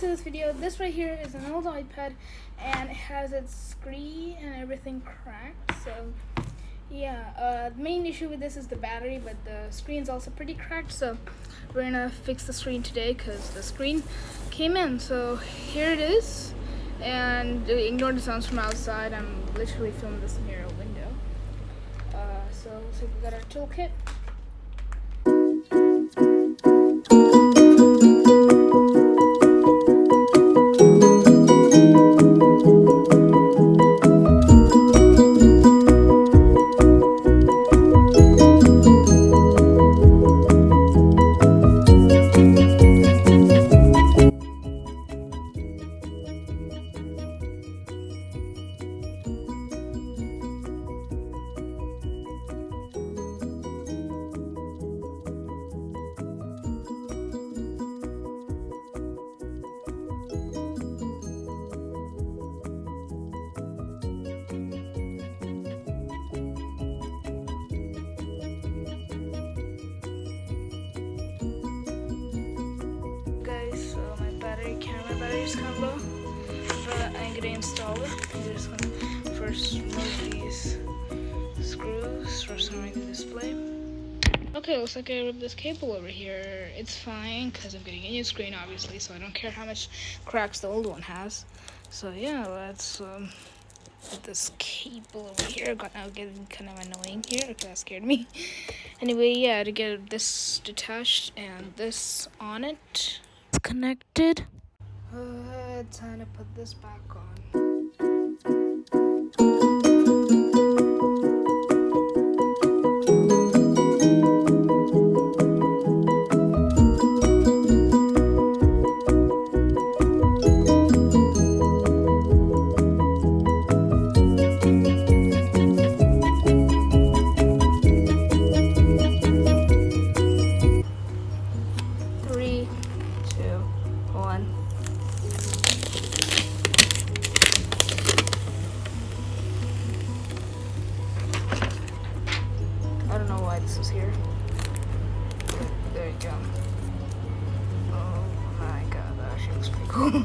to this video. This right here is an old iPad and it has its screen and everything cracked. So yeah, the main issue with this is the battery, but the screen's also pretty cracked. So we're gonna fix the screen today because the screen came in. So here it is, and ignore the sounds from outside. I'm literally filming this near a window. So looks like we got our toolkit. So my camera battery is kind of low, but I'm gonna install it. I'm just gonna first remove these screws for securing the display. Okay, looks like I ripped this cable over here. It's fine because I'm getting a new screen, obviously, so I don't care how much cracks the old one has. So yeah, let's put this cable over here. Now getting kind of annoying here. Okay, that scared me. Anyway, yeah, to get this detached and this on it. Connected. Time to put this back on. Three, two, one. I don't know why this was here. There you go. Oh my god, that actually looks pretty cool.